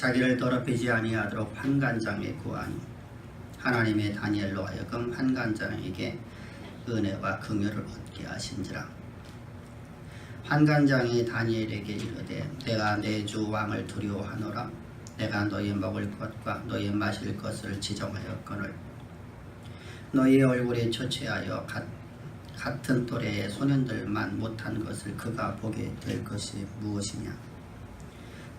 자기를 더럽히지 아니하도록 환관장에 구하니 하나님의 다니엘로 하여금 환관장에게 은혜와 긍휼을 얻게 하신지라. 환관장이 다니엘에게 이르되 내가 내 주 왕을 두려워하노라. 내가 너희 먹을 것과 너희 마실 것을 지정하였거늘 너희 얼굴에 초췌하여 같은 또래의 소년들만 못한 것을 그가 보게 될 것이 무엇이냐.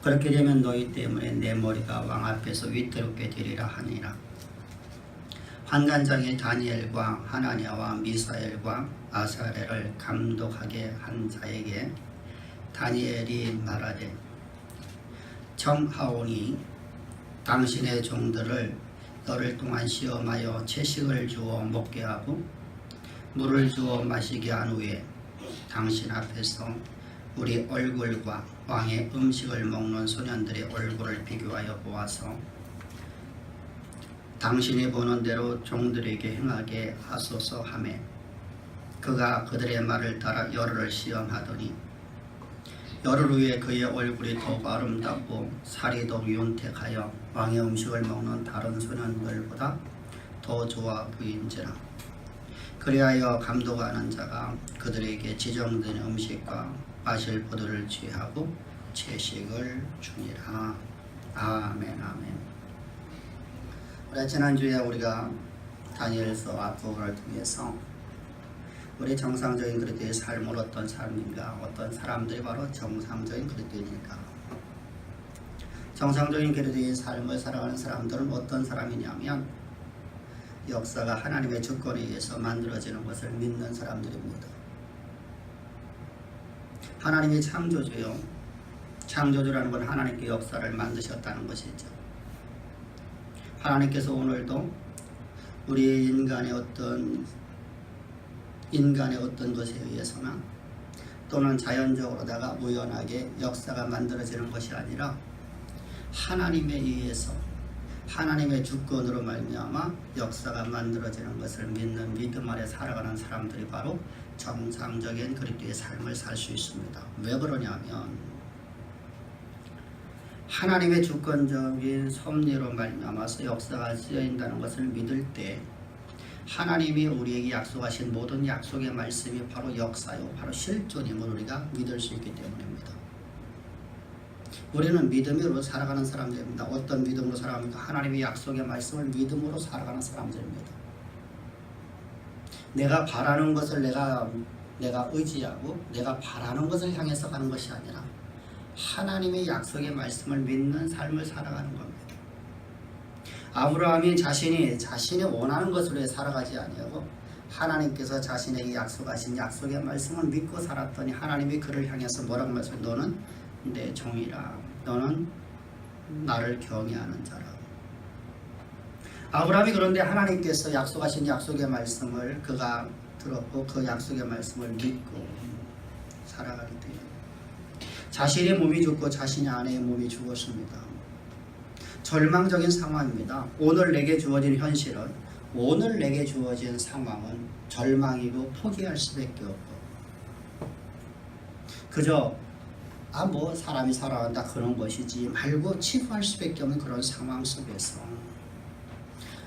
그렇게 되면 너희 때문에 내 머리가 왕 앞에서 위태롭게 되리라 하니라. 환관장의 다니엘과 하나냐와 미사엘과 아사렐을 감독하게 한 자에게 다니엘이 말하되 청하오니 당신의 종들을 열흘 동안 시험하여 채식을 주어 먹게 하고 물을 주어 마시게 한 후에 당신 앞에서 우리 얼굴과 왕의 음식을 먹는 소년들의 얼굴을 비교하여 보아서 당신이 보는 대로 종들에게 행하게 하소서 하매 그가 그들의 말을 따라 열흘을 시험하더니 열흘 후에 그의 얼굴이 더욱 아름답고 살이 더욱 윤택하여 왕의 음식을 먹는 다른 소년들보다 더 좋아 보인지라. 그리하여 감독하는 자가 그들에게 지정된 음식과 마실 포도를 취하고 채식을 주니라. 아멘. 아멘. 지난주에 우리가 다니엘서 앞부분을 통해서 우리 정상적인 그리스도의 삶은 어떤 삶인가, 어떤 사람들이 바로 정상적인 그리스도인일까. 정상적인 그리스도의 삶을 살아가는 사람들은 어떤 사람이냐면 역사가 하나님의 주권에 의해서 만들어지는 것을 믿는 사람들입니다. 하나님이 창조주요. 창조주라는 건 하나님께 역사를 만드셨다는 것이죠. 하나님께서 오늘도 우리 인간의 어떤 것에 의해서나 또는 자연적으로다가 우연하게 역사가 만들어지는 것이 아니라 하나님에 의해서 하나님의 주권으로 말미암아 역사가 만들어지는 것을 믿는 믿음 아래 살아가는 사람들이 바로 정상적인 그리스도의 삶을 살 수 있습니다. 왜 그러냐면 하나님의 주권적인 섭리로 말미암아서 역사가 쓰여진다는 것을 믿을 때 하나님이 우리에게 약속하신 모든 약속의 말씀이 바로 역사요, 바로 실존임을 우리가 믿을 수 있기 때문입니다. 우리는 믿음으로 살아가는 사람들입니다. 어떤 믿음으로 살아갑니까? 하나님의 약속의 말씀을 믿음으로 살아가는 사람들입니다. 내가 바라는 것을 내가 의지하고 내가 바라는 것을 향해서 가는 것이 아니라 하나님의 약속의 말씀을 믿는 삶을 살아가는 겁니다. 아브라함이 자신이 원하는 것을 위해 살아가지 아니하고 하나님께서 자신에게 약속하신 약속의 말씀을 믿고 살았더니 하나님이 그를 향해서 뭐라고 말씀하세요? 너는 내 종이라. 너는 나를 경외하는 자라. 아브라함이 그런데 하나님께서 약속하신 약속의 말씀을 그가 들었고 그 약속의 말씀을 믿고 살아가기 때문에 자신의 몸이 죽고 자신의 아내의 몸이 죽었습니다. 절망적인 상황입니다. 오늘 내게 주어진 현실은, 오늘 내게 주어진 상황은 절망이고 포기할 수밖에 없고 그저 사람이 살아간다 그런 것이지 말고 치부할 수밖에 없는 그런 상황 속에서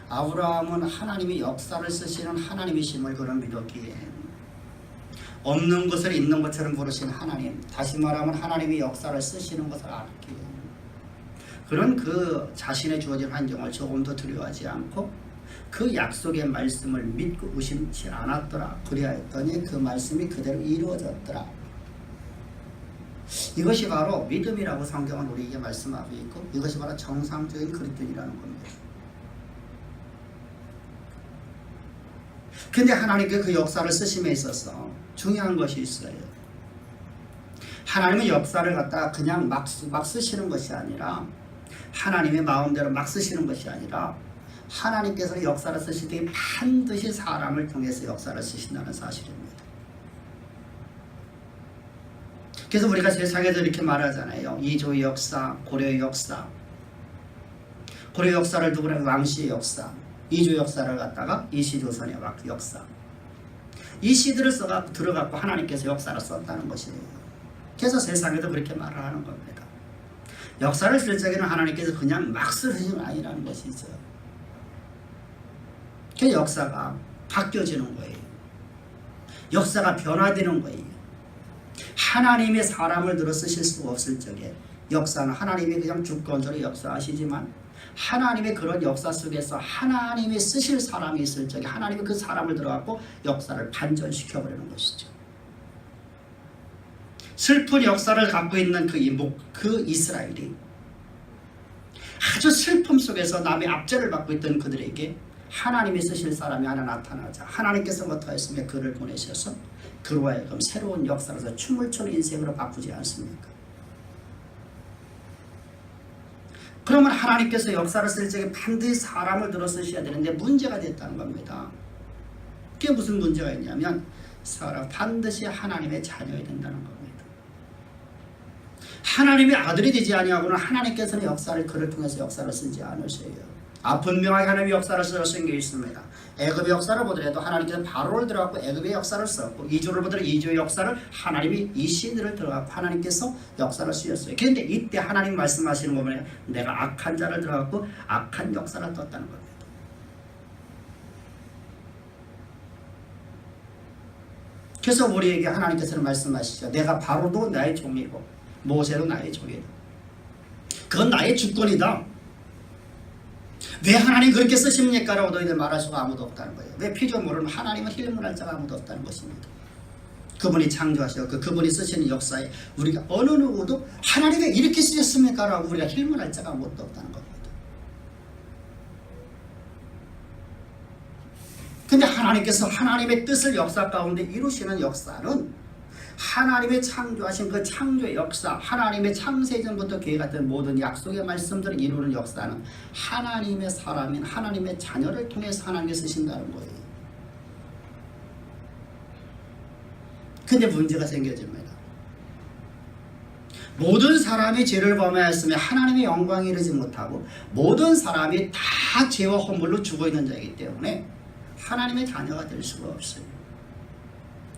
아브라함은 하나님이 역사를 쓰시는 하나님이심을 그는 믿었기에 없는 것을 있는 것처럼 부르신 하나님, 다시 말하면 하나님이 역사를 쓰시는 것을 알았기에 그는 그 자신의 주어진 환경을 조금도 두려워하지 않고 그 약속의 말씀을 믿고 의심치 않았더라. 그리하였더니 그 말씀이 그대로 이루어졌더라. 이것이 바로 믿음이라고 성경은 우리에게 말씀하고 있고 이것이 바로 정상적인 그리스도인이라는 겁니다. 근데 하나님께 그 역사를 쓰심에 있어서 중요한 것이 있어요. 하나님은 역사를 갖다가 그냥 막 쓰시는 것이 아니라 하나님의 마음대로 막 쓰시는 것이 아니라 하나님께서 역사를 쓰실 때 반드시 사람을 통해서 역사를 쓰신다는 사실입니다. 그래서 우리가 세상에서 이렇게 말하잖아요. 이조의 역사, 고려의 역사. 고려 역사를 누구나 왕시의 역사, 이조 역사를 갖다가 이시조선의 역사. 이 시들을 들어갖고 하나님께서 역사를 썼다는 것이에요. 그래서 세상에도 그렇게 말을 하는 겁니다. 역사를 쓸 적에는 하나님께서 그냥 막 쓰시는 아니라는 것이죠. 그 역사가 바뀌어지는 거예요. 역사가 변화되는 거예요. 하나님의 사람을 들어 쓰실 수 없을 적에 역사는 하나님이 그냥 주권적으로 역사하시지만 하나님의 그런 역사 속에서 하나님이 쓰실 사람이 있을 적에 하나님이 그 사람을 들어갖고 역사를 반전시켜버리는 것이죠. 슬픈 역사를 갖고 있는 그 이스라엘이 아주 슬픔 속에서 남의 압제를 받고 있던 그들에게 하나님이 쓰실 사람이 하나 나타나자 하나님께서 어떻게 했으며 그를 보내셔서 그로 하여금 새로운 역사로서 춤을 추는 인생으로 바꾸지 않습니까? 그러면 하나님께서 역사를 쓸 적에 반드시 사람을 들어 쓰셔야 되는데 문제가 됐다는 겁니다. 그게 무슨 문제가 있냐면 사람 반드시 하나님의 자녀가 된다는 겁니다. 하나님의 아들이 되지 아니하고는 하나님께서는 역사를 그를 통해서 역사를 쓰지 않으세요. 분명하게 하나님의 역사를 쓰신 게 있습니다. 애굽의 역사를 보더라도 하나님께서 바로를 들어가고 애굽의 역사를 썼고 이조를 보더라도 이조의 역사를 하나님이 이 시대를 들어가고 하나님께서 역사를 쓰셨어요. 그런데 이때 하나님 말씀하시는 거 보면 내가 악한 자를 들어가고 악한 역사를 떴다는 겁니다. 그래서 우리에게 하나님께서는 말씀하시죠. 내가 바로도 나의 종이고 모세도 나의 종이다. 그건 나의 주권이다. 왜 하나님 그렇게 쓰십니까? 라고 너희들 말할 수가 아무도 없다는 거예요. 왜 피조물은 하나님은 힐문할 자가 아무도 없다는 것입니다. 그분이 창조하셨고 그분이 쓰시는 역사에 우리가 어느 누구도 하나님이 이렇게 쓰셨습니까? 라고 우리가 힐문할 자가 아무도 없다는 겁니다. 근데 하나님께서 하나님의 뜻을 역사 가운데 이루시는 역사는 하나님의 창조하신 그 창조의 역사, 하나님의 창세전부터 계획했던 모든 약속의 말씀들을 이루는 역사는 하나님의 사람인 하나님의 자녀를 통해서 하나님이 쓰신다는 거예요. 근데 문제가 생겨집니다. 모든 사람이 죄를 범하였으며 하나님의 영광에 이르지 못하고 모든 사람이 다 죄와 허물로 죽어 있는 자이기 때문에 하나님의 자녀가 될 수가 없어요.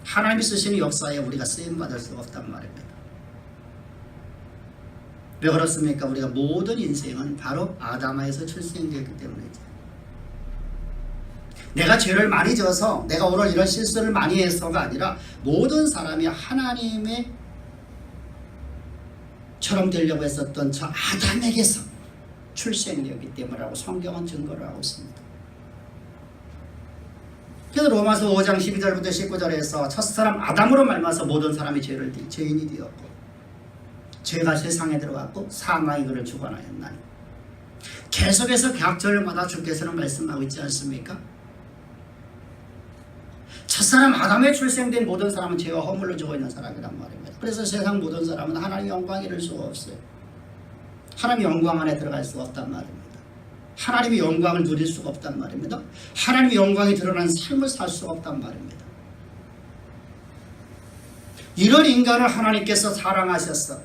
하나님이 쓰시는 역사에 우리가 쓰임받을 수가 없단 말입니다. 왜 그렇습니까? 우리가 모든 인생은 바로 아담에서 출생되었기 때문이죠. 내가 죄를 많이 져서 내가 오늘 이런 실수를 많이 해서가 아니라 모든 사람이 하나님의 처럼 되려고 했었던 저 아담에게서 출생되었기 때문이라고 성경은 증거를 하고 있습니다. 그래서 로마서 5장 12절부터 19절에서 첫사람 아담으로 말미암아서 모든 사람이 죄인이 되었고 죄가 세상에 들어갔고 사망이 그를 주관하였나니 계속해서 각절마다 주께서는 말씀하고 있지 않습니까? 첫사람 아담에 출생된 모든 사람은 죄와 허물로 죽어 있는 사람이란 말입니다. 그래서 세상 모든 사람은 하나님의 영광에 이를 수가 없어요. 하나님의 영광 안에 들어갈 수가 없단 말입니다. 하나님의 영광을 누릴 수가 없단 말입니다. 하나님의 영광이 드러난 삶을 살 수가 없단 말입니다. 이런 인간을 하나님께서 사랑하셨어.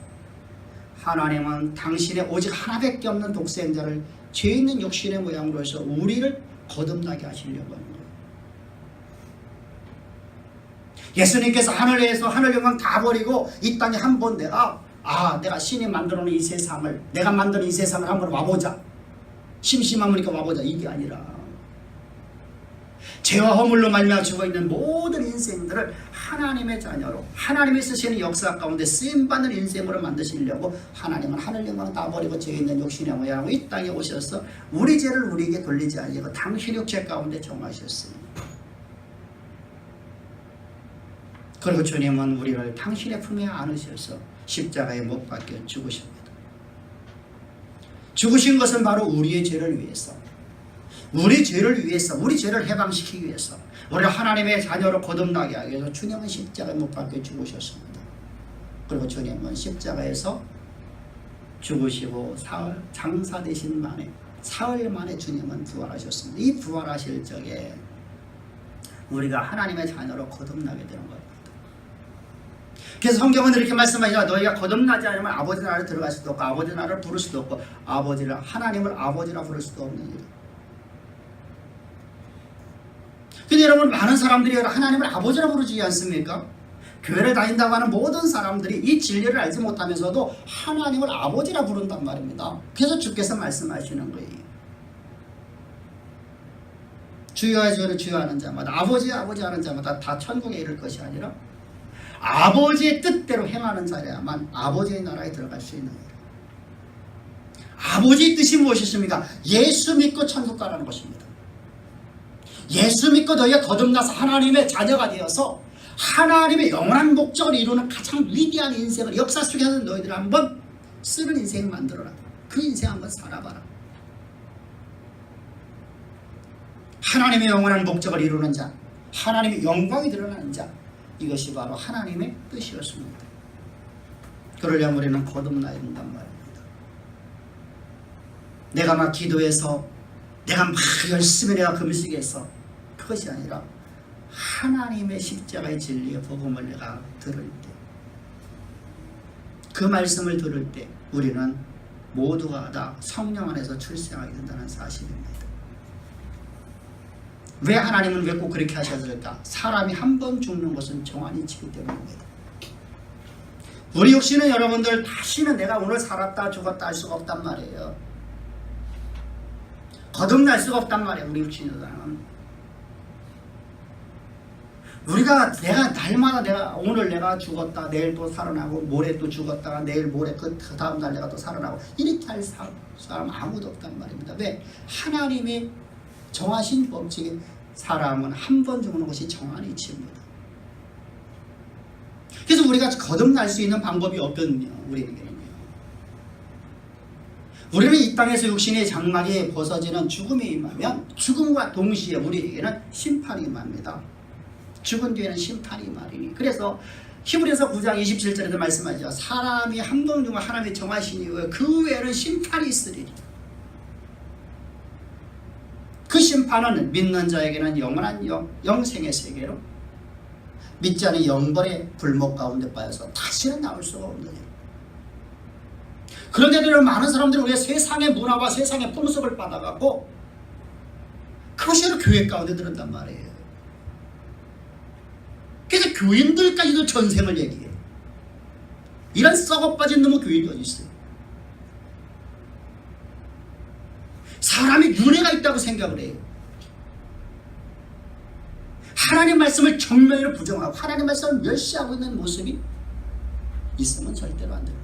하나님은 당신의 오직 하나밖에 없는 독생자를 죄 있는 육신의 모양으로 해서 우리를 거듭나게 하시려고 하는 거예요. 예수님께서 하늘에서 하늘 영광 다 버리고 이 땅에 한번 내가 신이 만들어 놓은 이 세상을 내가 만든 이 세상을 한번 와보자. 심심하니까 와보자. 이게 아니라 죄와 허물로 말미암아 죽어있는 모든 인생들을 하나님의 자녀로 하나님이 쓰시는 역사 가운데 쓰임받는 인생으로 만드시려고 하나님은 하늘 영광 다 버리고 죄 있는 육신의 모양으로 이 땅에 오셔서 우리 죄를 우리에게 돌리지 않으려고 당신 육체 가운데 정하셨습니다. 그리고 주님은 우리를 당신의 품에 안으셔서 십자가에 못 박혀 죽으십니다. 죽으신 것은 바로 우리의 죄를 위해서 우리 죄를 위해서 우리 죄를 해방시키기 위해서 우리를 하나님의 자녀로 거듭나게 하기 위해서 주님은 십자가에 못 박혀 죽으셨습니다. 그리고 주님은 십자가에서 죽으시고 장사되신 만에 사흘 만에 주님은 부활하셨습니다. 이 부활하실 적에 우리가 하나님의 자녀로 거듭나게 되는 겁니다. 그래서 성경은 이렇게 말씀하시죠. 너희가 거듭나지 않으면 아버지 나라를 들어갈 수도 없고 아버지 나라를 부를 수도 없고 하나님을 아버지라 부를 수도 없는 일. 근데 여러분 많은 사람들이 하나님을 아버지라 부르지 않습니까? 교회를 다닌다고 하는 모든 사람들이 이 진리를 알지 못하면서도 하나님을 아버지라 부른단 말입니다. 그래서 주께서 말씀하시는 거예요. 주여 주를 주여하는 자마다 아버지 하는 자마다 다 천국에 이를 것이 아니라 아버지의 뜻대로 행하는 자라야만 아버지의 나라에 들어갈 수 있는 거예요. 아버지의 뜻이 무엇이십니까? 예수 믿고 천국 가라는 것입니다. 예수 믿고 너희가 거듭나서 하나님의 자녀가 되어서 하나님의 영원한 목적을 이루는 가장 위대한 인생을 역사 속에서 너희들 한번 쓰는 인생을 만들어라. 그 인생 한번 살아봐라. 하나님의 영원한 목적을 이루는 자, 하나님의 영광이 드러나는 자, 이것이 바로 하나님의 뜻이었습니다. 그러려면 우리는 거듭나야 된단 말입니다. 내가 막 기도해서 내가 막 열심히 내가 금식해서 그것이 아니라 하나님의 십자가의 진리의 복음을 내가 들을 때, 그 말씀을 들을 때 우리는 모두가 다 성령 안에서 출생하게 된다는 사실입니다. 왜 하나님은 왜 꼭 그렇게 하셨을까? 사람이 한 번 죽는 것은 정한이 치기 때문입니다. 우리 육신은 여러분들 다시는 내가 오늘 살았다 죽었다 할 수가 없단 말이에요. 거듭날 수가 없단 말이에요. 우리 육신은. 우리가 내가 날마다 내가 오늘 내가 죽었다 내일 또 살아나고 모레 또 죽었다가 내일 모레 그 다음 날 내가 또 살아나고 이렇게 할 사람 아무도 없단 말입니다. 왜? 하나님의 정하신 법칙에 사람은 한 번 죽는 것이 정한 이치입니다. 그래서 우리가 거듭날 수 있는 방법이 없거든요. 우리에게는요. 우리는 이 땅에서 육신의 장막이 벗어지는 죽음이 임하면 죽음과 동시에 우리에게는 심판이 임합니다. 죽은 뒤에는 심판이 말이니. 그래서 히브리서 9장 27절에도 말씀하죠. 사람이 한 번 죽으면 하나님이 정하신 이후에 그 외에는 심판이 있으리니. 그 심판은 믿는 자에게는 영원한 영생의 세계로, 믿지 않은 영벌의 불목 가운데 빠져서 다시는 나올 수가 없는 일. 그런데도 많은 사람들이 우리가 세상의 문화와 세상의 풍습을 받아갖고 그것이 바로 교회 가운데 들었단 말이에요. 그래서 교인들까지도 전생을 얘기해요. 이런 썩어빠진 놈의 교인이 어디 있어요? 사람이 윤회가 있다고 생각을 해요. 하나님 말씀을 정면으로 부정하고 하나님 말씀을 멸시하고 있는 모습이 있으면 절대로 안 됩니다.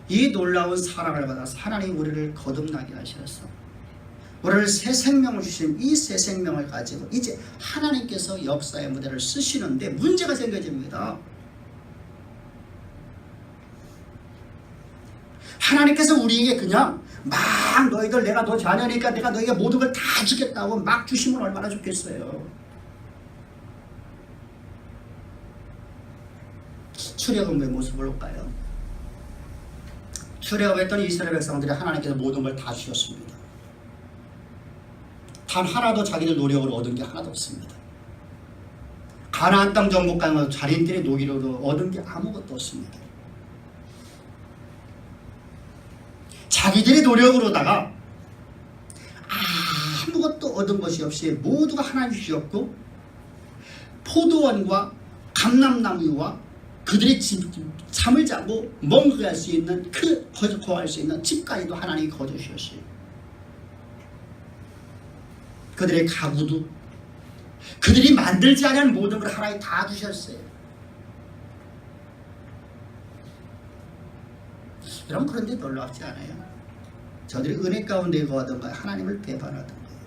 이 놀라운 사랑을 받아서 하나님 우리를 거듭나게 하셔서 우리를 새 생명을 주신 이 새 생명을 가지고 이제 하나님께서 역사의 무대를 쓰시는데 문제가 생겨집니다. 하나님께서 우리에게 그냥 막 너희들 내가 너 자녀니까 내가 너희에게 모든 걸 다 주겠다고 막 주시면 얼마나 좋겠어요. 출애굽의 모습을 볼까요? 출애굽했더니 이스라엘 백성들이 하나님께서 모든 걸 다 주셨습니다. 단 하나도 자기들 노력으로 얻은 게 하나도 없습니다. 가나안 땅 정복하는 자린들의 노기로도 얻은 게 아무것도 없습니다. 자기들의 노력으로다가 아무것도 얻은 것이 없이 모두가 하나님 주셨고 포도원과 감람나무와 그들이 잠을 자고 멍할 수 있는 거할 수 있는 집까지도 하나님이 거두셨어요. 그들의 가구도 그들이 만들지 않은 모든 걸 하나님이 다 주셨어요. 여러분 그런데 놀랍지 않아요? 저들이 은혜 가운데 거하던가 하나님을 배반하던 거예요.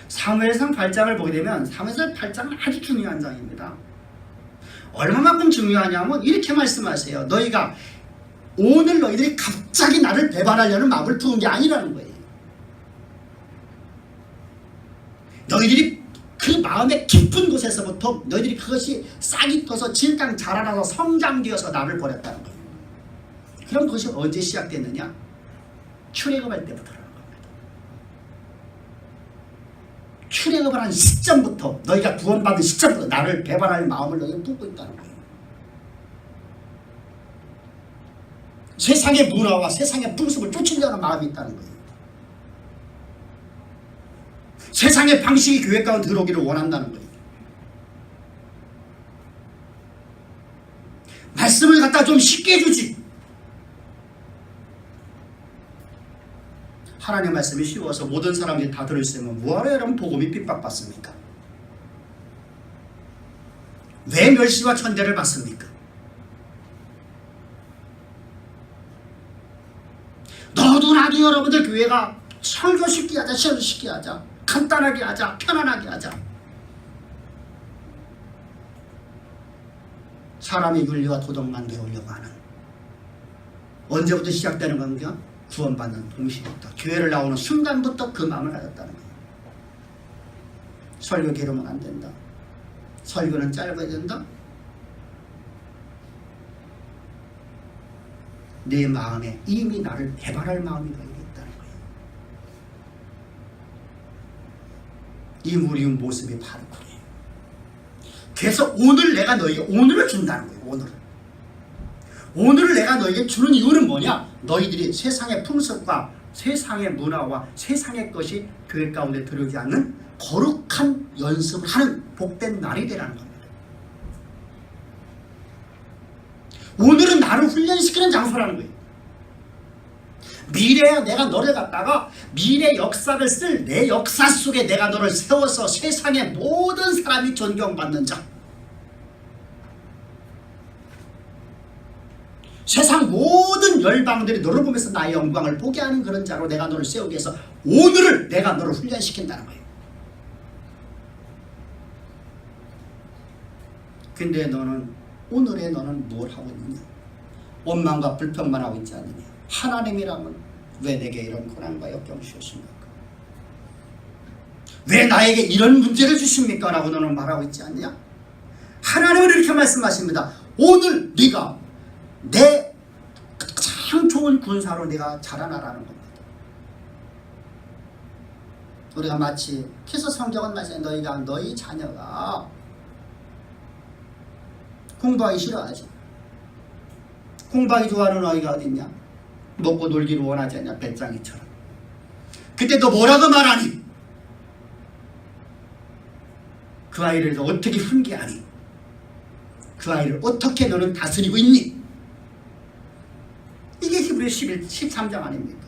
사무엘상 8장을 보게 되면 사무엘상 8장은 아주 중요한 장입니다. 얼마만큼 중요하냐면 이렇게 말씀하세요. 너희가 오늘 너희들이 갑자기 나를 배반하려는 마음을 품은 게 아니라는 거예요. 너희들이 그 마음의 깊은 곳에서부터 너희들이 그것이 싹이 터서 질강 자라나서 성장되어서 나를 버렸다는 거예요. 그럼 그것이 언제 시작됐느냐? 출애굽할 때부터라는 겁니다. 출애굽을 한 시점부터 너희가 구원받은 시점부터 나를 배반할 마음을 너희가 품고 있다는 거예요. 세상의 문화와 세상의 풍습을 쫓으려는 마음이 있다는 거예요. 세상의 방식이 교회 가운데 들어오기를 원한다는 거예요. 말씀을 갖다 좀 쉽게 해주지. 하나님의 말씀이 쉬워서 모든 사람들이 다 들을 수 있으면 뭐하러 여러분 복음이 핍박받습니까? 왜 멸시와 천대를 받습니까? 너도 나도 여러분들 교회가 설교 쉽게 하자, 설교 쉽게 하자, 간단하게 하자, 편안하게 하자. 사람의 윤리와 도덕만 배우려고 하는, 언제부터 시작되는 건가? 구원받는 동시부터, 교회를 나오는 순간부터 그 마음을 가졌다는 거예요. 설교 기르면 안 된다. 설교는 짧아야 된다. 내 마음에 이미 나를 배반할 마음이 있다는 거예요. 이 우리의 모습이 바로 그래요. 그래서 오늘 내가 너에게 오늘을 준다는 거예요. 오늘을 내가 너에게 주는 이유는 뭐냐? 너희들이 세상의 풍습과 세상의 문화와 세상의 것이 교회 가운데 들어오지 않는 거룩한 연습을 하는 복된 날이 되라는 겁니다. 오늘은 나를 훈련시키는 장소라는 거예요. 미래에 내가 너를 갖다가 미래 역사를 쓸 내 역사 속에 내가 너를 세워서 세상의 모든 사람이 존경받는 자, 세상 모든 열방들이 너를 보면서 나의 영광을 보게 하는 그런 자로 내가 너를 세우기 위해서 오늘을 내가 너를 훈련시킨다는 거예요. 근데 너는 오늘에 너는 뭘 하고 있느냐? 원망과 불평만 하고 있지 않느냐? 하나님이라면 왜 내게 이런 고난과 역경을 주셨습니까? 왜 나에게 이런 문제를 주십니까? 라고 너는 말하고 있지 않냐? 하나님은 이렇게 말씀하십니다. 오늘 네가 내 가장 좋은 군사로 네가 자라나라는 겁니다. 우리가 마치 그래서 성경은 말씀 너희 자녀가 공부하기 싫어하지. 공부하기 좋아하는 아이가 어디 있냐? 먹고 놀기를 원하지 않냐? 배짱이처럼. 그때 너 뭐라고 말하니? 그 아이를 어떻게 훈계하니? 그 아이를 어떻게 너는 다스리고 있니? 이게 히브리 13장 아닙니까?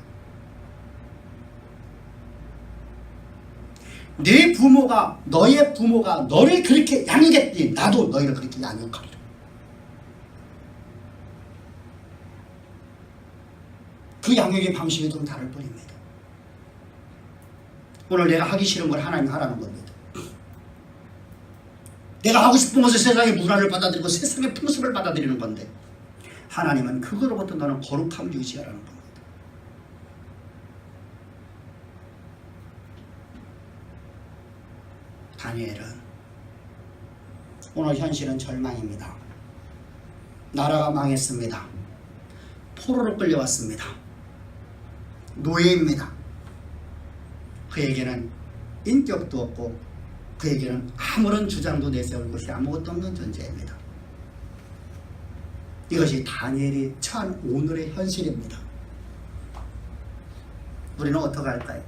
내 부모가 너의 부모가 너를 그렇게 양육했더니 나도 너희를 그렇게 양육하리라. 그 양육의 방식이 좀 다를 뿐입니다. 오늘 내가 하기 싫은 걸 하나님 하라는 겁니다. 내가 하고 싶은 것을 세상의 문화를 받아들이고 세상의 풍습을 받아들이는 건데 하나님은 그거로부터 너는 거룩함을 유지하라는 겁니다. 다니엘은 오늘 현실은 절망입니다. 나라가 망했습니다. 포로로 끌려왔습니다. 노예입니다. 그에게는 인격도 없고 그에게는 아무런 주장도 내세울 것이 아무것도 없는 존재입니다. 이것이 다니엘이 처한 오늘의 현실입니다. 우리는 어떻게 할까요?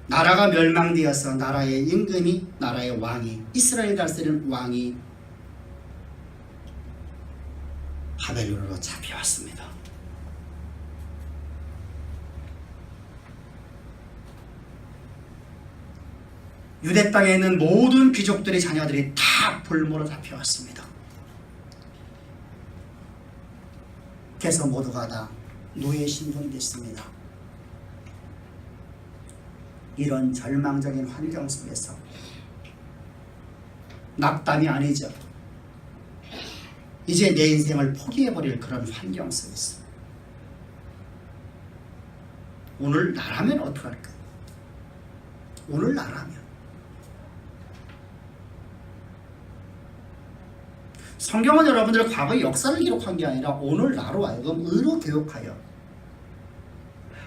나라가 멸망되어서 나라의 임금이, 나라의 왕이, 이스라엘 다스리는 왕이 바벨론으로 잡혀왔습니다. 유대 땅에 있는 모든 귀족들의 자녀들이 다 볼모로 잡혀왔습니다. 그래서 모두가 다 노예 신분이 됐습니다. 이런 절망적인 환경 속에서 낙담이 아니죠. 이제 내 인생을 포기해버릴 그런 환경 속에서 오늘 나라면 어떡할까? 오늘 나라면 성경은 여러분들 과거의 역사를 기록한 게 아니라 오늘 나로 하여금 의로 교육하여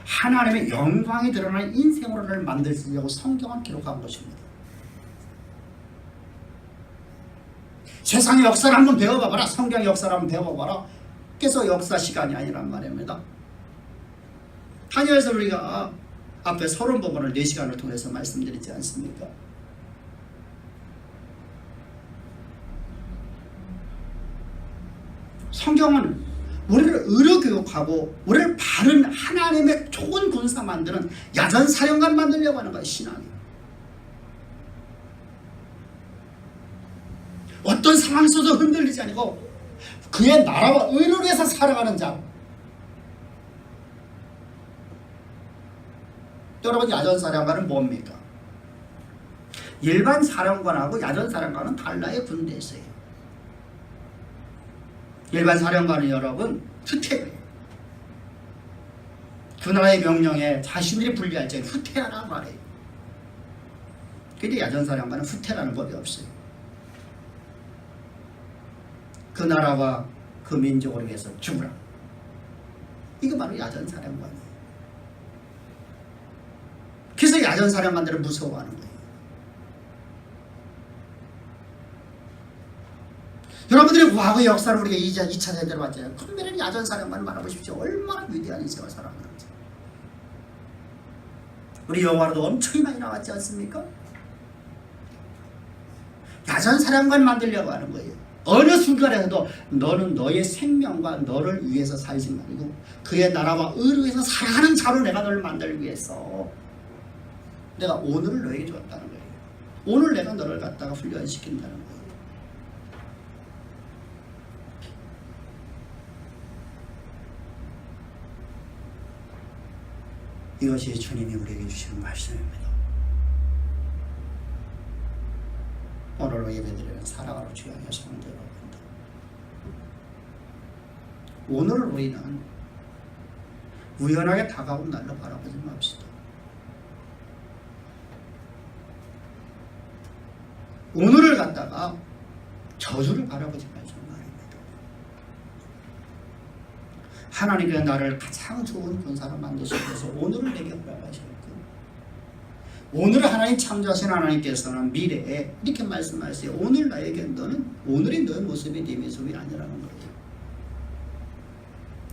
하나님의 영광이 드러나는 인생으로를 만들려고 성경은 기록한 것입니다. 세상의 역사를 한번 배워봐라. 성경의 역사를 한번 배워봐라. 그래서 역사 시간이 아니란 말입니다. 다니엘서 우리가 앞에 서론 부분을 4시간을 통해서 말씀드리지 않습니까? 성경은 우리를 의료교육하고 우리를 바른 하나님의 좋은 군사 만드는 야전사령관 만들려고 하는 거예요. 신앙이. 어떤 상황 속에서 흔들리지 아니고 그의 나라와 의를 위해서 살아가는 자. 여러분, 야전사령관은 뭡니까? 일반 사령관하고 야전사령관은 달라요. 군대에서요. 일반 사령관은 여러분 후퇴예요. 그 나라의 명령에 자신들이 불리할 때 후퇴하라 말해요. 근데 야전사령관은 후퇴라는 법이 없어요. 그 나라와 그 민족을 위해서 죽으라. 이거 바로 야전사령관이에요. 그래서 야전사령관들을 무서워하는 거예요. 여러분들이 과거 역사를 우리가 2차 세대로 봤잖아요. 큰별한 야전사령관을 말해보십시오. 얼마나 위대한 인생을 살아가는지. 우리 영화로도 엄청 많이 나왔지 않습니까? 야전사령관 만들려고 하는 거예요. 어느 순간에서도 너는 너의 생명과 너를 위해서 살지 말고 그의 나라와 의를 위해서 살아가는 자로 내가 너를 만들기 위해서 내가 오늘을 너에게 줬다는 거예요. 오늘 내가 너를 갖다가 훈련시킨다는 거예요. 이것이 주님이 우리에게 주시는 말씀입니다. 오늘로 예배드리는 사랑하는 주의 성도 여러분들, 오늘을 우리는 우연하게 다가온 날로 바라보지 맙시다. 오늘을 갖다가 저주를 바라보지 말자 말입니다. 하나님께서 나를 가장 좋은 군사로 만드시기 위해서 오늘을 내게 허락하셨고, 오늘 하나님 창조하신 하나님께서는 미래에 이렇게 말씀하세요. 오늘 나에게 너는 오늘의 너의 모습이 네 모습이 아니라는 거예요.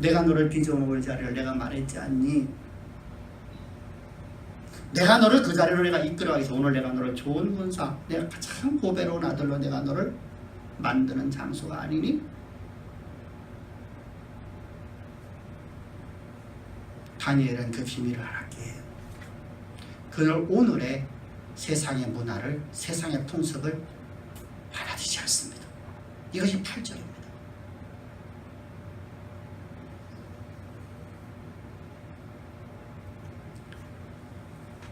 내가 너를 빚어놓을 자리를 내가 말했지 않니? 내가 너를 그 자리로 내가 이끌어가기 위해서 오늘 내가 너를 좋은 군사, 내가 가장 보배로운 아들로 내가 너를 만드는 장소가 아니니? 다니엘은 그 비밀을 알았기에 그는 오늘의 세상의 문화를, 세상의 풍습을 받아들이지 않습니다. 이것이 8절입니다.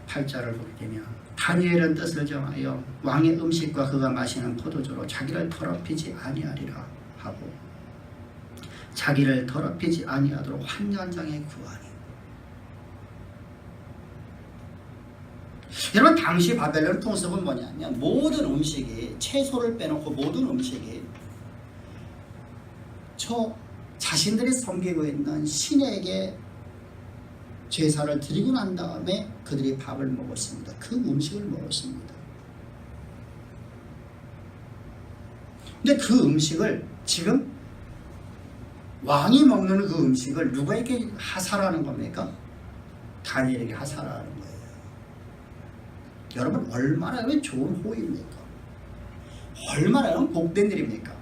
8절을 보게 되면 다니엘은 뜻을 정하여 왕의 음식과 그가 마시는 포도주로 자기를 더럽히지 아니하리라 하고 자기를 더럽히지 아니하도록 환관장에 구하니. 여러분, 당시 바벨론 풍습은 뭐냐면 모든 음식이, 채소를 빼놓고 모든 음식이 자신들이 섬기고 있는 신에게 제사를 드리고 난 다음에 그들이 밥을 먹었습니다. 그 음식을 먹었습니다. 근데 그 음식을 지금 왕이 먹는 그 음식을 누구에게 하사라는 겁니까? 다니엘에게 하사라는 거예요. 여러분, 얼마나 좋은 호의입니까? 얼마나 복된 일입니까?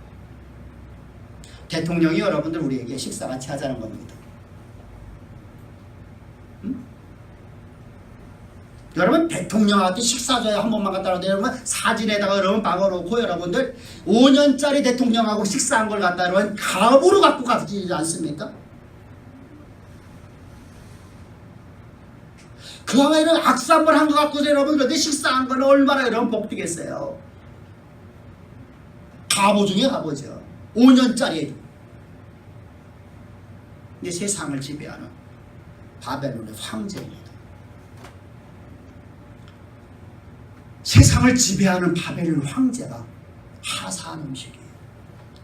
대통령이 여러분들 우리에게 식사같이 하자는 겁니다. 여러분, 대통령한테 식사줘야 한 번만 갖다 놔도 여러분 사진에다가 여러분 박아놓고 여러분들 5년짜리 대통령하고 식사한 걸 갖다 여러분 갑으로 갖고 가지 않습니까? 그 안에 이런 악수 한 번 한 것 갖고 여러분 그런데 식사한 거는 얼마나 여러분 복되겠어요. 갑오 중에 갑오죠. 5년짜리. 이제 세상을 지배하는 바벨론의 황제입니다. 세상을 지배하는 바벨론 황제가 하사한 음식이에요.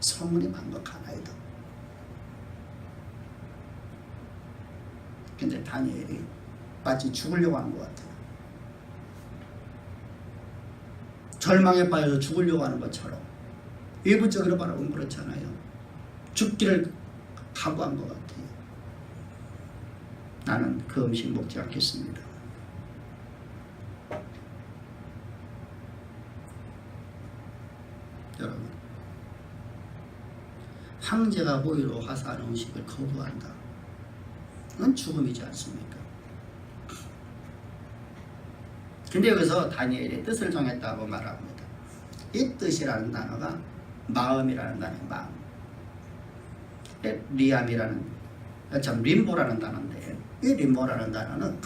성문의 방법 하나이다. 근데 다니엘이 마치 죽으려고 하는 것 같아요. 절망에 빠져서 죽으려고 하는 것처럼 외부적으로 바라보면 그렇잖아요. 죽기를 각오한 것 같아요. 나는 그 음식 먹지 않겠습니다. 여러분, 황제가 호의로 하사하는 음식을 거부한다. 그건 죽음이지 않습니까? 근데 여기서 다니엘의 뜻을 정했다고 말합니다. 이 뜻이라는 단어가 마음이라는 단어예요. 마음. 림보라는 단어인데, 이 림보라는 단어는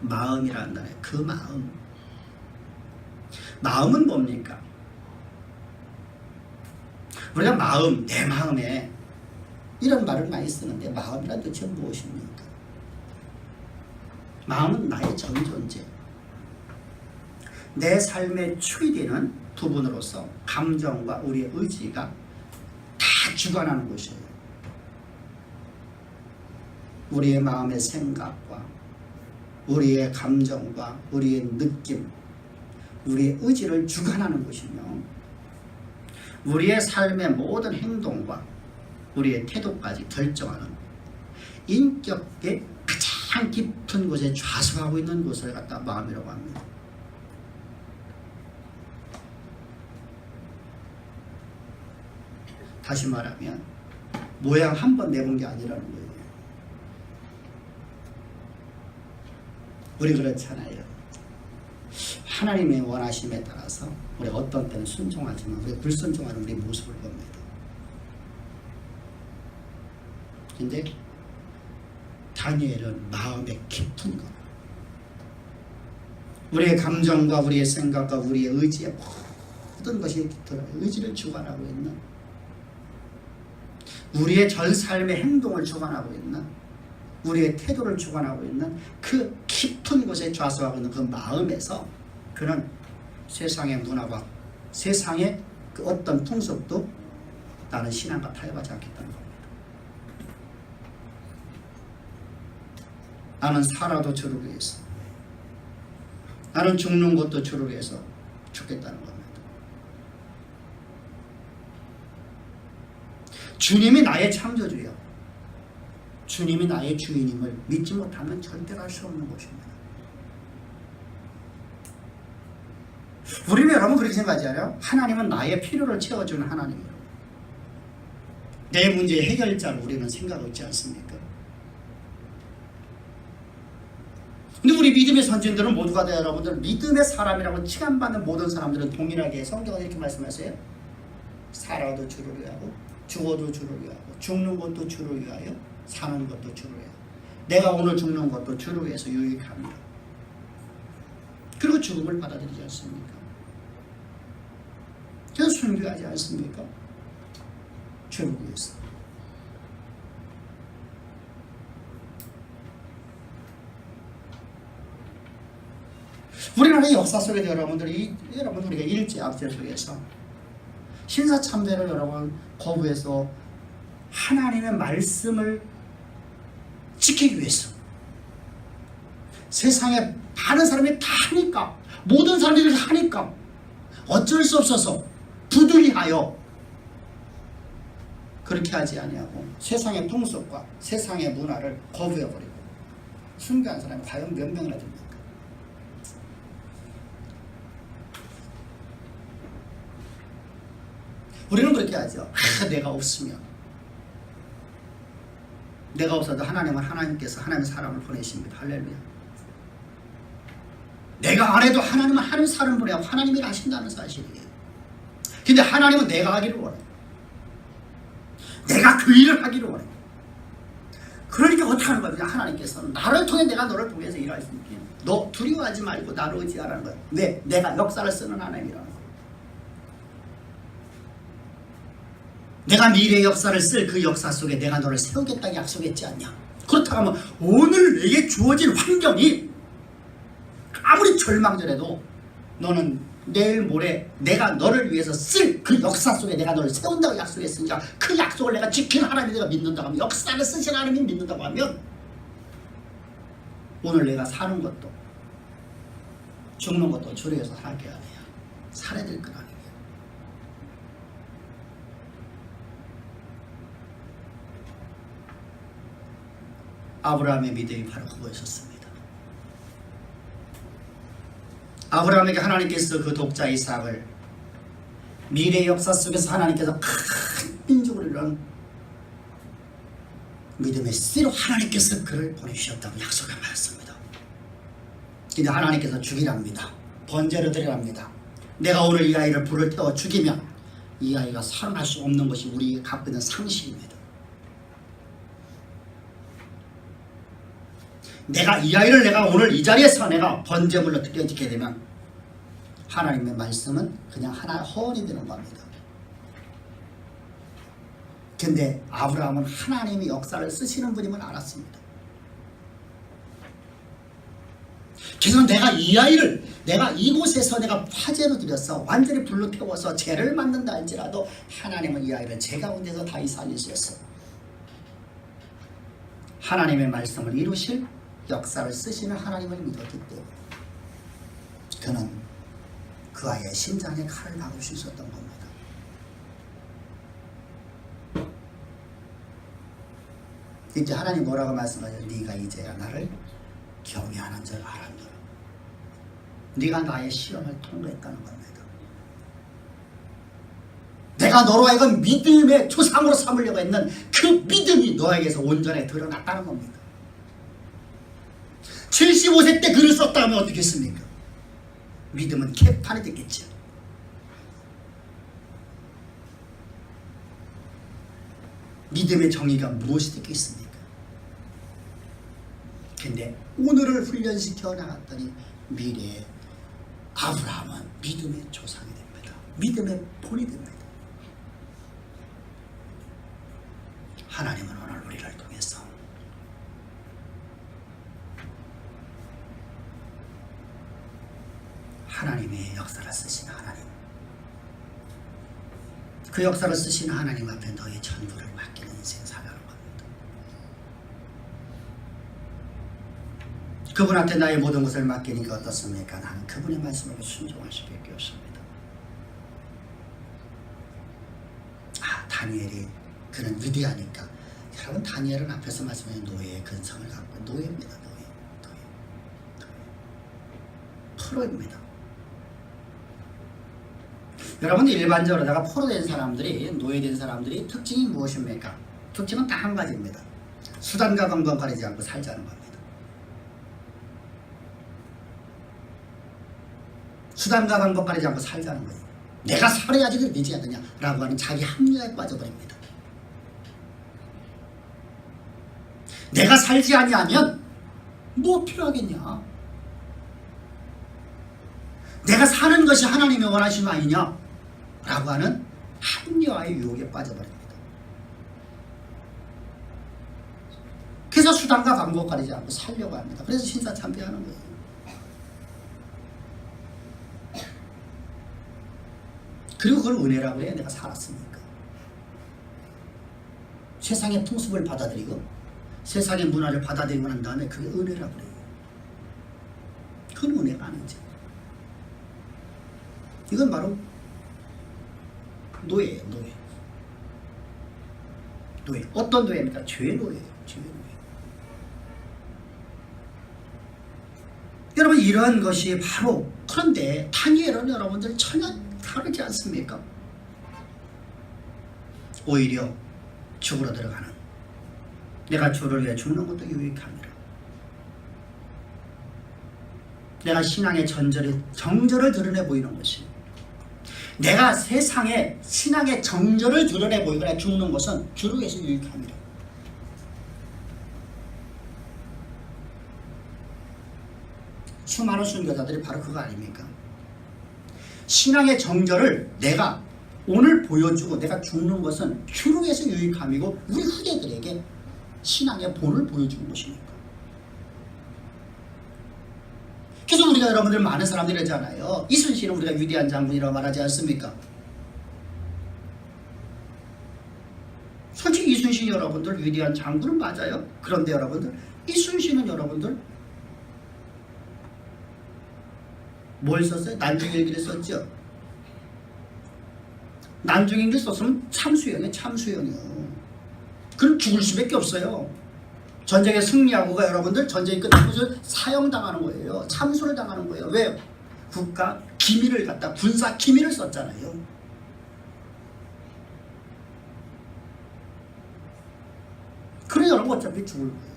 마음이라는 단어예요. 그 마음. 마음은 뭡니까? 우리가 마음, 내 마음에 이런 말을 많이 쓰는데 마음이란 도대체 무엇입니까? 마음은 나의 전존재. 내 삶의 축이 되는 부분으로서 감정과 우리의 의지가 다 주관하는 것이에요. 우리의 마음의 생각과 우리의 감정과 우리의 느낌, 우리의 의지를 주관하는 것이며 우리의 삶의 모든 행동과 우리의 태도까지 결정하는 인격의 가장 깊은 곳에 좌석하고 있는 곳을 갖다 마음이라고 합니다. 다시 말하면 모양 한 번 내본 게 아니라는 거예요. 우리 그렇잖아요. 하나님의 원하심에 따라서 우리가 어떤 때는 순종하지만 우리가 불순종하는 우리 모습을 봅니다. 근데 다니엘은 마음의 깊은 것, 우리의 감정과 우리의 생각과 우리의 의지에 모든 것이 들어요. 의지를 주관하고 있는, 우리의 전 삶의 행동을 주관하고 있는, 우리의 태도를 주관하고 있는 그 깊은 곳에 좌석하고 있는 그 마음에서 그는 세상의 문화와 세상의 그 어떤 풍습도 나는 신앙과 타협하지 않겠다는 겁니다. 나는 살아도 주를 위해서, 나는 죽는 것도 주를 위해서 죽겠다는 겁니다. 주님이 나의 창조주요, 주님이 나의 주인임을 믿지 못하면 절대로 할 수 없는 것입니다. 우리는 여러분 그렇게 생각하지 않아요? 하나님은 나의 필요를 채워주는 하나님이라고. 내 문제의 해결자로 우리는 생각하고 있지 않습니까? 근데 우리 믿음의 선진들은 모두가 다 여러분들 믿음의 사람이라고 칭함받는 모든 사람들은 동일하게 성경은 이렇게 말씀하세요. 살아도 주를 위하고 죽어도 주를 위하고 죽는 것도 주를 위하여 사는 것도 주를 위하여 내가 오늘 죽는 것도 주를 위해서 유익합니다. 그리고 죽음을 받아들이지 않습니까? 그래서 순교하지 않습니까? 주를 위해서. 우리나라의 역사 속에 여러분들이 우리가 일제압제 속에서 신사참배를 여러분 거부해서 하나님의 말씀을 지키기 위해서 세상에 많은 사람이 다 하니까, 모든 사람들이 하니까 어쩔 수 없어서 부득이하여 그렇게 하지 아니하고 세상의 풍속과 세상의 문화를 거부해버리고 순교한 사람이 과연 몇 명이나 됩니까? 우리는 그렇게 하죠. 내가 없으면, 내가 없어도 하나님은 하나님께서 하나님의 사람을 보내십니다. 할렐루야. 내가 안 해도 하나님은 하나님 사람을 보내고 하나님이 하신다는 사실이에요. 근데 하나님은 내가 하기를 원해요. 내가 그 일을 하기를 원해요. 그러니까 어떻게 하는 거예요? 하나님께서는 나를 통해 내가 너를 통해서 일할 수 있게, 너 두려워하지 말고 나를 의지하라는 거예요. 왜? 내가 역사를 쓰는 하나님이라는 거예요. 내가 미래의 역사를 쓸 그 역사 속에 내가 너를 세우겠다고 약속했지 않냐? 그렇다고 하면 오늘 내게 주어진 환경이 아무리 절망전에도 너는 내일 모레 내가 너를 위해서 쓸 그 역사 속에 내가 너를 세운다고 약속했으니까 그 약속을 내가 지키는 하나님이 내가 믿는다고 하면, 역사를 쓰신 하나님이 믿는다고 하면 오늘 내가 사는 것도 죽는 것도 주를 위해서 살게 하네요. 살아야 될 것 아니에요. 아브라함의 믿음이 바로 그거였었습니다. 아브라함에게 하나님께서 그 독자 이삭을 미래의 역사 속에서 하나님께서 큰 민족을 이룬 믿음의 씨로 하나님께서 그를 보내주셨다고 약속을 받았습니다. 근데 하나님께서 죽이랍니다. 번제로 드리랍니다. 내가 오늘 이 아이를 불을 태워 죽이면 이 아이가 살아날 수 없는 것이 우리가 갖고 있는 상식입니다. 이 아이를 내가 오늘 이 자리에서 내가 번제물로 드려지게 되면 하나님의 말씀은 그냥 하나의 허언이 되는 겁니다. 근데 아브라함은 하나님이 역사를 쓰시는 분임을 알았습니다. 그래서 내가 이 아이를 내가 이곳에서 내가 화제로 드렸어 완전히 불로 태워서 죄를 만든다 할지라도 하나님은 이 아이를 제 가운데서 다시 살리셨어. 하나님의 말씀을 이루실 역사를 쓰시는 하나님을 믿었기 때문에 그는 그 아이의 심장에 칼을 박을 수 있었던 겁니다. 이제 하나님 뭐라고 말씀하세요? 네가 이제야 나를 경외하는 줄 알았노라. 네가 나의 시험을 통과했다는 겁니다. 내가 너로 하여금 믿음의 조상으로 삼으려고 했는 그 믿음이 너에게서 온전히 드러났다는 겁니다. 75세 때 글을 썼다 하면 어떻겠습니까? 믿음은 개판이 됐겠죠. 믿음의 정의가 무엇이 되겠습니까? 근데 오늘을 훈련시켜 나갔더니 미래의 아브라함은 믿음의 조상이 됩니다. 믿음의 본이 됩니다. 하나님은 오늘 우리를 통해서 하나님의 역사를 쓰시는 하나님, 그 역사를 쓰시는 하나님 앞에 너의 전부를 맡기는 인생 살아가는 겁니다. 그분한테 나의 모든 것을 맡기니까 어떻습니까? 나는 그분의 말씀으로 순종할 수밖에 없습니다. 다니엘이 그는 위대하니까. 여러분, 다니엘은 앞에서 말씀하신 노예의 근성을 갖고 노예입니다. 노예. 프로입니다. 여러분, 일반적으로 내가 포로된 사람들이, 노예된 사람들이 특징이 무엇입니까? 특징은 딱 한 가지입니다. 수단과 방법 가리지 않고 살자는 겁니다. 수단과 방법 가리지 않고 살자는 거예요. 내가 살아야지 그게 되지 않느냐라고 하는 자기 합리화에 빠져버립니다. 내가 살지 아니하면 뭐 필요하겠냐? 내가 사는 것이 하나님의 원하심 아니냐? 라고 하는 합리화의 유혹에 빠져버립니다. 그래서 수단과 방법 가리지 않고 살려고 합니다. 그래서 신사참배하는 거예요. 그리고 그걸 은혜라고 해야 내가 살았으니까. 세상의 풍습을 받아들이고 세상의 문화를 받아들이고 난 다음에 그게 은혜라고 그래요. 그건 은혜가 아니죠. 이건 바로 노예예요. 노예. 어떤 노예입니까? 죄의 노예예요. 죄의 노예. 여러분, 이러한 것이 바로, 그런데 다니엘은 여러분들 전혀 다르지 않습니까? 오히려 죽으러 들어가는, 내가 주를 위해 죽는 것도 유익함이라. 내가 신앙의 정절을 드러내 보이는 것이, 내가 세상에 신앙의 정절을 드러내 보이거나 죽는 것은 주를 위해서 유익함이라. 수많은 순교자들이 바로 그거 아닙니까? 신앙의 정절을 내가 오늘 보여주고 내가 죽는 것은 주를 위해서 유익함이고 우리 후대들에게 신앙의 본을 보여주는 것이니까. 그래서 우리가 여러분들 많은 사람들이 하잖아요. 이순신은 우리가 위대한 장군이라고 말하지 않습니까? 솔직히 이순신 여러분들 위대한 장군은 맞아요. 그런데 여러분들, 이순신은 여러분들 뭘 썼어요? 난중일기를 썼죠. 난중일기 썼으면 참수형이에요. 참수형이요. 그럼 죽을 수밖에 없어요. 전쟁에 승리하고가 여러분들 전쟁이 끝나고 사형당하는 거예요. 참수를 당하는 거예요. 왜요? 국가 기밀을 갖다 군사 기밀을 썼잖아요. 그래 여러분 어차피 죽을 거예요.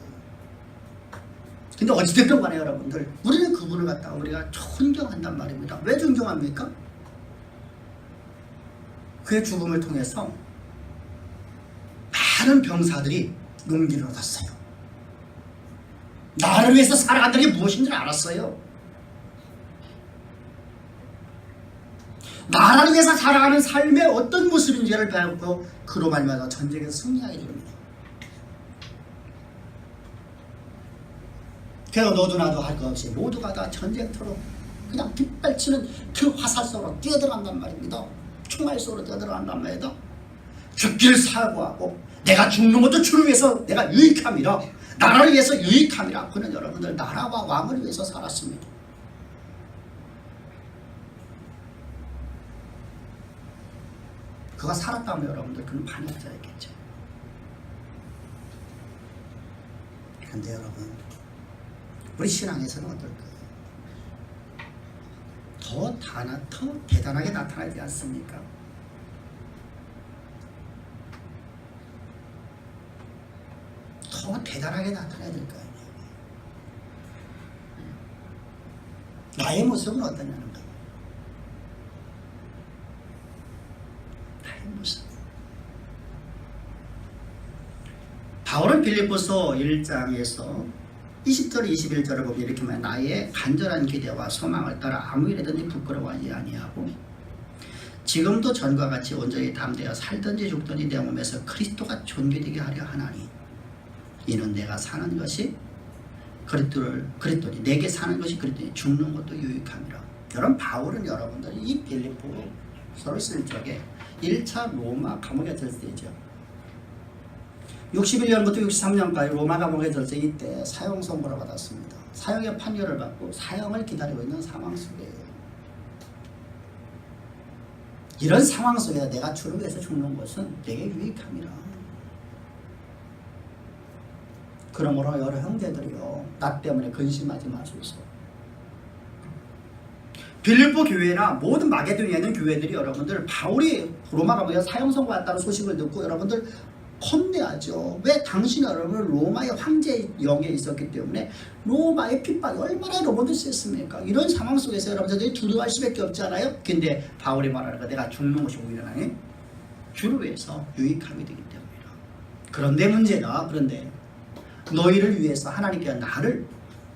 근데 어찌됐든 간에 여러분들 우리는 그분을 갖다가 우리가 존경한단 말입니다. 왜 존경합니까? 그의 죽음을 통해서 많은 병사들이 용기를 얻었어요. 나를 위해서 살아간다는 게 무엇인 줄 알았어요. 나라를 위해서 살아가는 삶의 어떤 모습인지를 배웠고 그로 말미암아 전쟁에서 승리하게 됩니다. 그래서 너도 나도 할 것 없이 모두가 다 전쟁터로 그냥 빗발치는 그 화살 속으로 뛰어들어간단 말입니다. 총알 속으로 뛰어들어간단 말이다. 죽기를 사고하고 내가 죽는 것도 주를 위해서 내가 유익함이라, 나라를 위해서 유익함이라. 그는 여러분들 나라와 왕을 위해서 살았습니다. 그가 살았다면 여러분들 그는 반역자였겠죠. 그런데 여러분 우리 신앙에서는 어떨까요? 더 대단하게 나타나지 않습니까? 더 대단하게 나타나야 될까요? 나의 모습은 어떠냐는 거예요. 나의 모습. 바울은 빌립보서 1장에서 20절 21절을 보면 이렇게 말해요. 나의 간절한 기대와 소망을 따라 아무 일이든지 부끄러워하지 아니하고 지금도 전과 같이 온전히 담대어 살든지 죽든지 내 몸에서 그리스도가 존귀되게 하려 하나니 이는 내가 사는 것이 그리스도니 내게 사는 것이 그리스도니 죽는 것도 유익함이라. 여러분 바울은 여러분들이 이 빌립보서를 쓸 적에 1차 로마 감옥에 들을 때죠. 61년부터 63년까지 로마 감옥에 들어서 이때 사형 선고를 받았습니다. 사형의 판결을 받고 사형을 기다리고 있는 상황 속이에요. 이런 상황 속에서 내가 주를 위해서 죽는 것은 내게 유익함이라. 그러므로 여러 형제들이요, 나 때문에 근심하지 마소서. 빌립보 교회나 모든 마게도니아에 있는 교회들이 여러분들 바울이 로마 감옥에서 사형 선고했다는 소식을 듣고 여러분들 겁내하죠. 왜? 당신 여러분 로마의 황제의 영에 있었기 때문에 로마의 핍박이 얼마나 여러분들 셌습니까? 이런 상황 속에서 여러분들이 두려워할 수밖에 없잖아요. 근데 바울이 말하는 거 내가 죽는 것이 오히려 나는 주를 위해서 유익함이 되기 때문이라. 그런데 문제다. 그런데 너희를 위해서 하나님께서 나를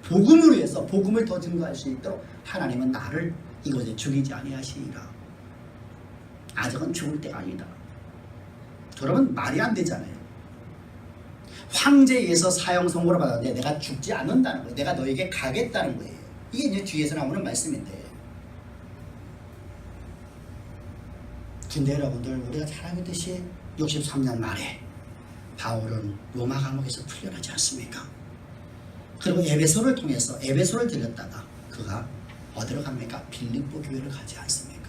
복음을 위해서 복음을 더 증거할 수 있도록 하나님은 나를 이곳에 죽이지 아니하시리라. 아직은 죽을 때가 아니다. 여러분 말이 안 되잖아요. 황제에 의해서 사형 선고를 받았는데 내가 죽지 않는다는 거예요. 내가 너에게 가겠다는 거예요. 이게 이제 뒤에서 나오는 말씀인데. 근데 여러분들 우리가 잘 알듯이 63년 말에 바울은 로마 감옥에서 풀려나지 않습니까? 그리고 에베소를 통해서 에베소를 들렸다가 그가 어디로 갑니까? 빌립보 교회를 가지 않습니까?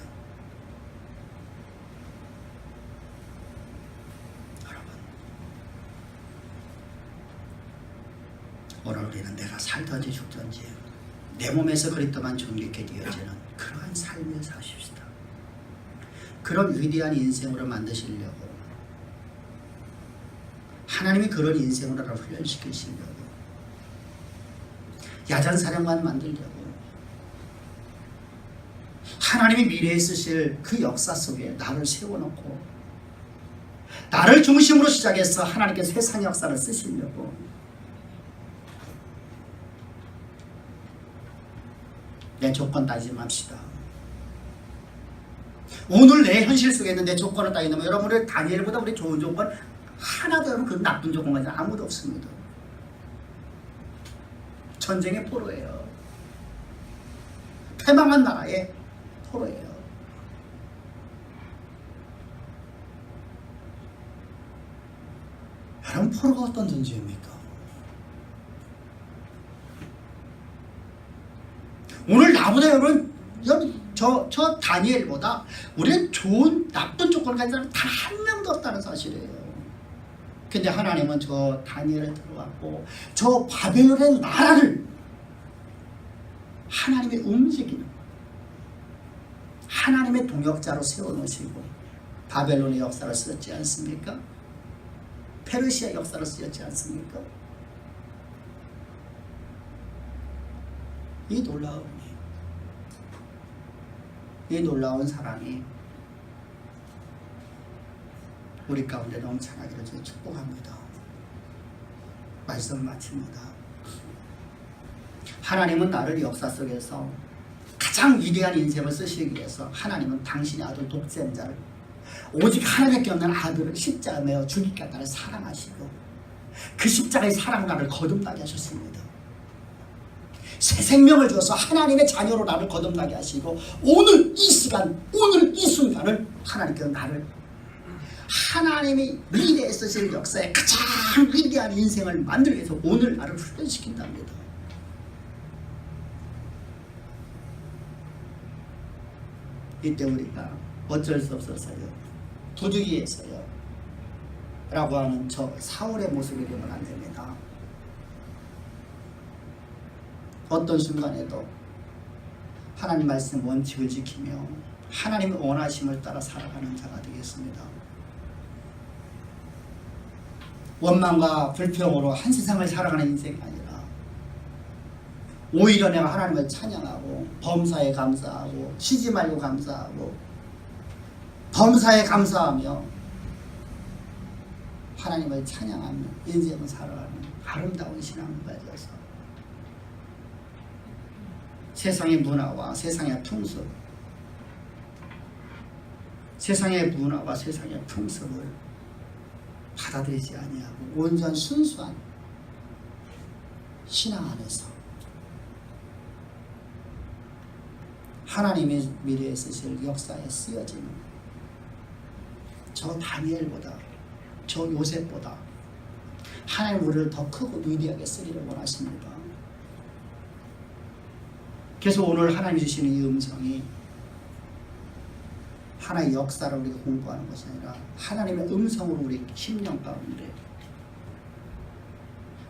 오늘 우리는 내가 살든지 죽든지 내 몸에서 그리스도만 존귀케 되어지는 그러한 삶을 사십시다. 그런 위대한 인생으로 만드시려고 하나님이 그런 인생으로 훈련시키시려고 야전사령관 만들려고 하나님이 미래에 쓰실 그 역사 속에 나를 세워놓고 나를 중심으로 시작해서 하나님께 세상 역사를 쓰시려고 내 조건 따지지 맙시다. 오늘 내 현실 속에 있는 내 조건을 따지면 여러분의 다니엘보다 우리 좋은 조건 하나도 여러분 그 나쁜 조건 가진 아무도 없습니다. 전쟁의 포로예요. 패망한 나라의 포로예요. 여러분 포로가 어떤 존재입니까? 오늘 나보다 여러분 저 다니엘보다 우리는 좋은 나쁜 조건을 가진 사람 단 한 명도 없다는 사실이에요. 근데 하나님은 저 다니엘에 들어왔고 저 바벨론의 나라를 하나님의 움직이는 하나님의 동역자로 세워놓으시고 바벨론의 역사를 쓰였지 않습니까? 페르시아 역사를 쓰였지 않습니까? 이 놀라운 사랑이 우리 가운데 넘쳐나기를 주여 축복합니다. 말씀 마칩니다. 하나님은 나를 역사 속에서 가장 위대한 인생을 쓰시기 위해서 하나님은 당신의 아들 독생자를 오직 하나님밖에 없는 아들을 십자가에 매어 죽이기까지 나를 사랑하시고 그 십자가의 사랑 나를 거듭나게 하셨습니다. 새 생명을 주어서 하나님의 자녀로 나를 거듭나게 하시고 오늘 이 시간 오늘 이 순간을 하나님께서 나를 하나님이 미래에 쓰실 역사에 가장 위대한 인생을 만들기 위해서 오늘 나를 훈련시킨답니다. 이때 우리가 어쩔 수 없어서요 부득이해서요 라고 하는 저 사울의 모습이 되면 안 됩니다. 어떤 순간에도 하나님 말씀 원칙을 지키며 하나님의 원하심을 따라 살아가는 자가 되겠습니다. 원망과 불평으로 한 세상을 살아가는 인생이 아니라 오히려 내가 하나님을 찬양하고 범사에 감사하고 쉬지 말고 감사하고 범사에 감사하며 하나님을 찬양하며 인생을 살아가는 아름다운 신앙을 가져서 세상의 문화와 세상의 풍습 세상의 문화와 세상의 풍습을 받아들이지 아니하고 온전 순수한 신앙 안에서 하나님의 미래에 쓰실 역사에 쓰여지는 저 다니엘보다 저 요셉보다 하나님 우리를 더 크고 위대하게 쓰기를 원하십니다. 그래서 오늘 하나님이 주시는 이 음성이 하나의 역사를 우리가 공부하는 것이 아니라 하나님의 음성으로 우리 심령 가운데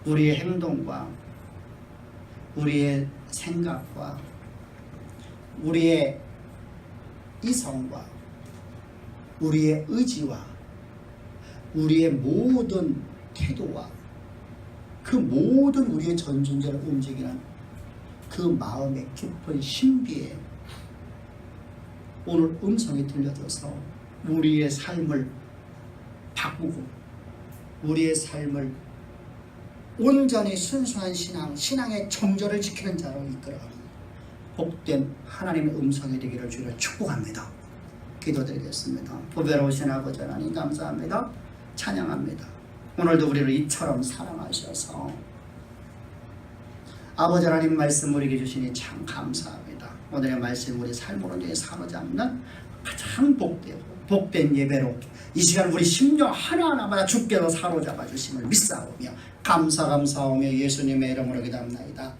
우리의 행동과 우리의 생각과 우리의 이성과 우리의 의지와 우리의 모든 태도와 그 모든 우리의 전존재를 움직이는 그 마음의 깊은 신비에 오늘 음성이 들려져서 우리의 삶을 바꾸고 우리의 삶을 온전히 순수한 신앙의 정절을 지키는 자로 이끌어가는 복된 하나님의 음성이 되기를 주로 축복합니다. 기도드리겠습니다. 보배로우신 아버지 하나님 감사합니다. 찬양합니다. 오늘도 우리를 이처럼 사랑하셔서 아버지 하나님 말씀 우리에게 주시니 참 감사합니다. 오늘의 말씀 우리 삶으로 사로잡는 가장 복된 예배로 이 시간 우리 심령 하나하나마다 주께서 사로잡아 주심을 믿사오며 감사하며 예수님의 이름으로 기도합나이다.